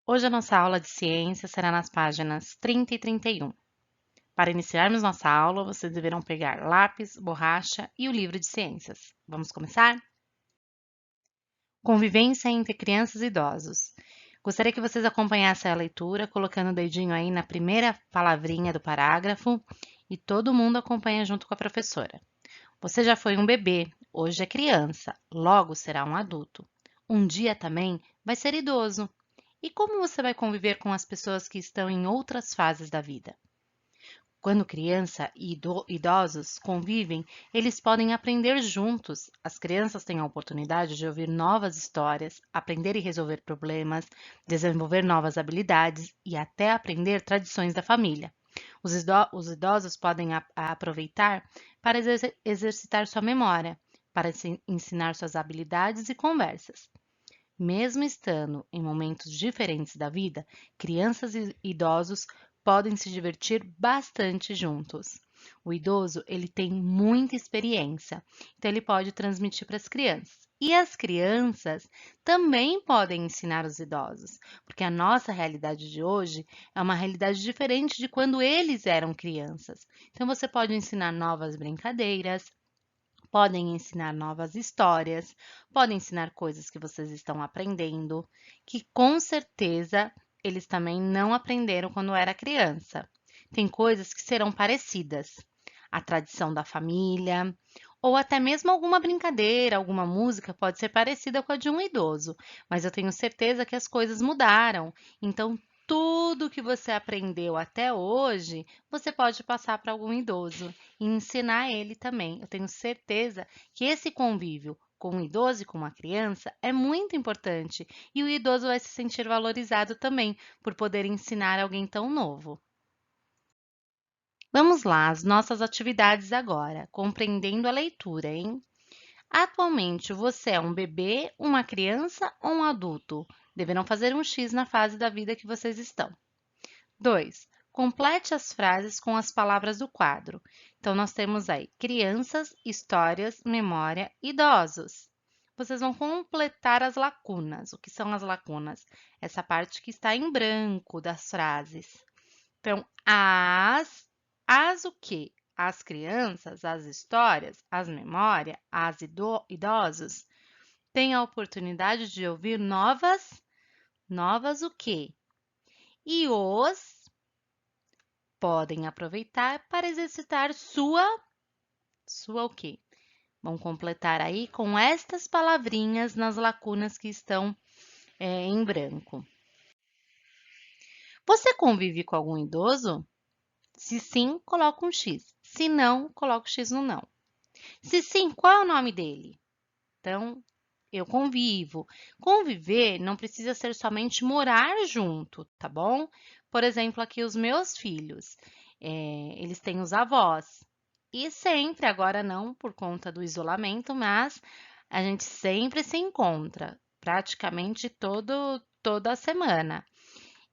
Hoje a nossa aula de ciência será nas páginas 30 e 31. Para iniciarmos nossa aula, vocês deverão pegar lápis, borracha e o livro de ciências. Vamos começar? Convivência entre crianças e idosos. Gostaria que vocês acompanhassem a leitura, colocando o dedinho aí na primeira palavrinha do parágrafo e todo mundo acompanha junto com a professora. Você já foi um bebê, hoje é criança, logo será um adulto. Um dia também vai ser idoso. E como você vai conviver com as pessoas que estão em outras fases da vida? Quando criança e idosos convivem, eles podem aprender juntos. As crianças têm a oportunidade de ouvir novas histórias, aprender e resolver problemas, desenvolver novas habilidades e até aprender tradições da família. Os idosos podem aproveitar para exercitar sua memória, para ensinar suas habilidades e conversas. Mesmo estando em momentos diferentes da vida, crianças e idosos podem se divertir bastante juntos. O idoso, ele tem muita experiência, então ele pode transmitir para as crianças. E as crianças também podem ensinar os idosos, porque a nossa realidade de hoje é uma realidade diferente de quando eles eram crianças. Então você pode ensinar novas brincadeiras, podem ensinar novas histórias, podem ensinar coisas que vocês estão aprendendo, que com certeza eles também não aprenderam quando era criança. Tem coisas que serão parecidas, a tradição da família, ou até mesmo alguma brincadeira, alguma música pode ser parecida com a de um idoso, mas eu tenho certeza que as coisas mudaram. Então, tudo que você aprendeu até hoje, você pode passar para algum idoso e ensinar ele também. Eu tenho certeza que esse convívio com um idoso e com uma criança é muito importante e o idoso vai se sentir valorizado também por poder ensinar alguém tão novo. Vamos lá, as nossas atividades agora, compreendendo a leitura, hein? Atualmente, você é um bebê, uma criança ou um adulto? Deverão fazer um X na fase da vida que vocês estão. 2. Complete as frases com as palavras do quadro. Então, nós temos aí crianças, histórias, memória, idosos. Vocês vão completar as lacunas. O que são as lacunas? Essa parte que está em branco das frases. Então, as o quê? As crianças, as histórias, as memórias, as idosos têm a oportunidade de ouvir novas o quê? E os podem aproveitar para exercitar sua o quê? Vão completar aí com estas palavrinhas nas lacunas que estão em branco. Você convive com algum idoso? Se sim, coloca um X. Se não, coloca o X no não. Se sim, qual é o nome dele? Então, eu convivo. Conviver não precisa ser somente morar junto, tá bom? Por exemplo, aqui os meus filhos, eles têm os avós. E sempre, agora não por conta do isolamento, mas a gente sempre se encontra, praticamente toda semana.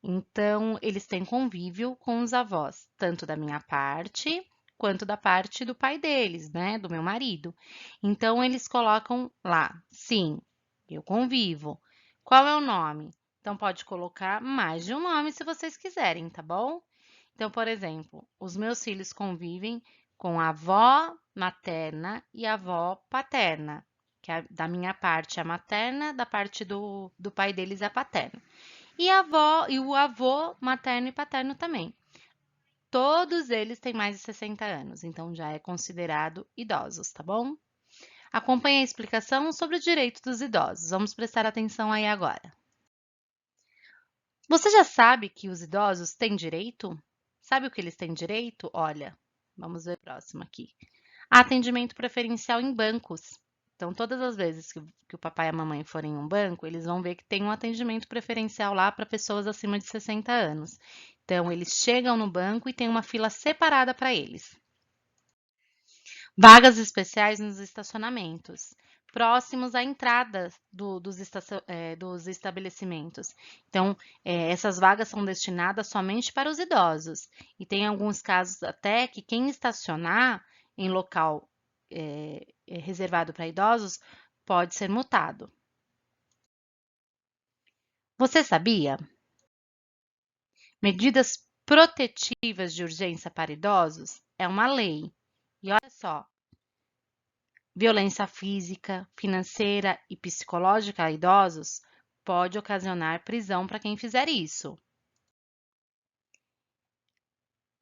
Então, eles têm convívio com os avós, tanto da minha parte quanto da parte do pai deles, né, do meu marido. Então, eles colocam lá, sim, eu convivo. Qual é o nome? Então, pode colocar mais de um nome se vocês quiserem, tá bom? Então, por exemplo, os meus filhos convivem com a avó materna e a avó paterna, que da minha parte é a materna, da parte do pai deles é a paterna. E a avó e o avô materno e paterno também. Todos eles têm mais de 60 anos, então já é considerado idosos, tá bom? Acompanhe a explicação sobre o direito dos idosos. Vamos prestar atenção aí agora. Você já sabe que os idosos têm direito? Sabe o que eles têm direito? Olha, vamos ver o próximo aqui. Atendimento preferencial em bancos. Então, todas as vezes que o papai e a mamãe forem em um banco, eles vão ver que tem um atendimento preferencial lá para pessoas acima de 60 anos. Então, eles chegam no banco e tem uma fila separada para eles. Vagas especiais nos estacionamentos, próximos à entrada dos estabelecimentos. Então, essas vagas são destinadas somente para os idosos. E tem alguns casos até que quem estacionar em local reservado para idosos pode ser multado. Você sabia Medidas protetivas de urgência para idosos é uma lei. E olha só, violência física, financeira e psicológica a idosos pode ocasionar prisão para quem fizer isso.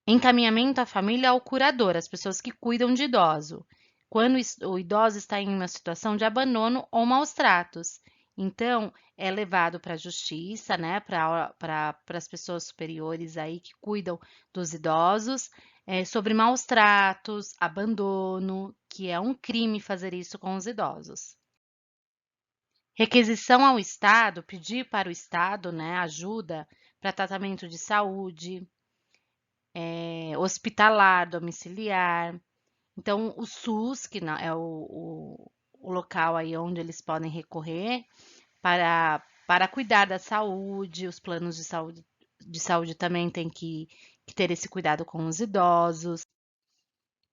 Encaminhamento à família ao curador, as pessoas que cuidam de idoso, quando o idoso está em uma situação de abandono ou maus tratos. Então, é levado para a justiça, né, para as pessoas superiores aí que cuidam dos idosos, sobre maus tratos, abandono, que é um crime fazer isso com os idosos. Requisição ao Estado, pedir para o Estado, né, ajuda para tratamento de saúde, hospitalar, domiciliar. Então, o SUS, que é o local aí onde eles podem recorrer para cuidar da saúde, os planos de saúde também têm que ter esse cuidado com os idosos.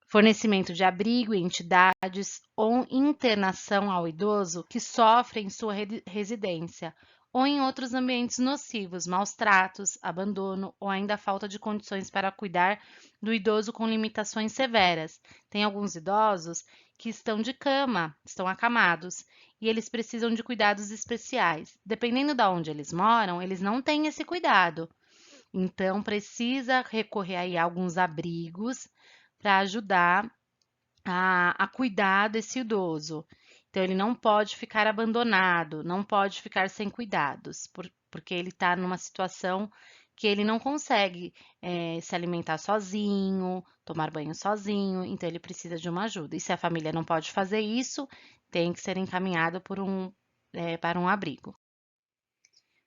Fornecimento de abrigo em entidades ou internação ao idoso que sofre em sua residência ou em outros ambientes nocivos, maus tratos, abandono ou ainda falta de condições para cuidar do idoso com limitações severas. Tem alguns idosos que estão de cama, estão acamados, e eles precisam de cuidados especiais. Dependendo de onde eles moram, eles não têm esse cuidado. Então, precisa recorrer aí a alguns abrigos para ajudar a cuidar desse idoso. Então, ele não pode ficar abandonado, não pode ficar sem cuidados, porque ele está numa situação que ele não consegue se alimentar sozinho, tomar banho sozinho, então ele precisa de uma ajuda. E se a família não pode fazer isso, tem que ser encaminhado para um abrigo.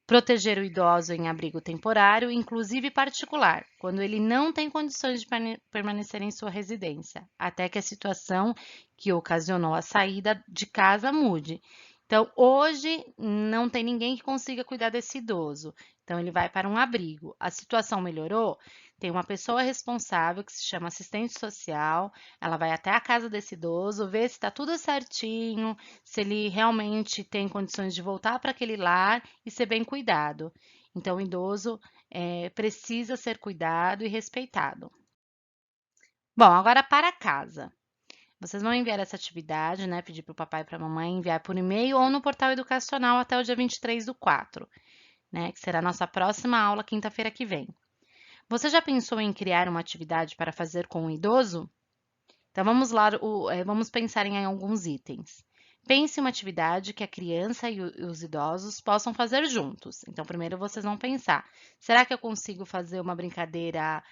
Proteger o idoso em abrigo temporário, inclusive particular, quando ele não tem condições de permanecer em sua residência, até que a situação que ocasionou a saída de casa mude. Então, hoje não tem ninguém que consiga cuidar desse idoso. Então, ele vai para um abrigo. A situação melhorou? Tem uma pessoa responsável que se chama assistente social. Ela vai até a casa desse idoso, vê se está tudo certinho, se ele realmente tem condições de voltar para aquele lar e ser bem cuidado. Então, o idoso precisa ser cuidado e respeitado. Bom, agora para casa. Vocês vão enviar essa atividade, né? Pedir para o papai e para a mamãe enviar por e-mail ou no portal educacional até o dia 23/4, né? Que será a nossa próxima aula, quinta-feira que vem. Você já pensou em criar uma atividade para fazer com o idoso? Então vamos lá, vamos pensar em alguns itens. Pense em uma atividade que a criança e os idosos possam fazer juntos. Então, primeiro vocês vão pensar: será que eu consigo fazer uma brincadeira,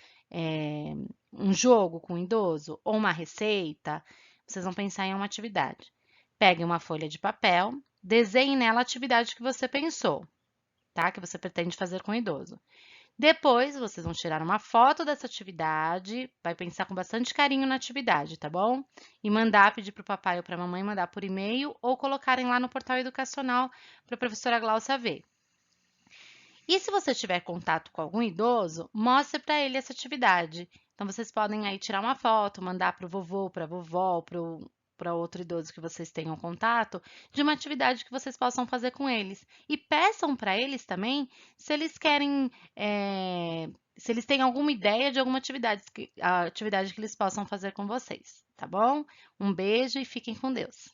um jogo com o idoso? Ou uma receita? Vocês vão pensar em uma atividade. Pegue uma folha de papel, desenhe nela a atividade que você pensou, tá? Que você pretende fazer com o idoso. Depois, vocês vão tirar uma foto dessa atividade, vai pensar com bastante carinho na atividade, tá bom? E mandar, pedir para o papai ou para a mamãe mandar por e-mail ou colocarem lá no portal educacional para a professora Glaucia ver. E se você tiver contato com algum idoso, mostre para ele essa atividade. Então, vocês podem aí tirar uma foto, mandar para o vovô, para a vovó, para outro idoso que vocês tenham contato, de uma atividade que vocês possam fazer com eles. E peçam para eles também se eles querem, se eles têm alguma ideia de alguma atividade que eles possam fazer com vocês, tá bom? Um beijo e fiquem com Deus.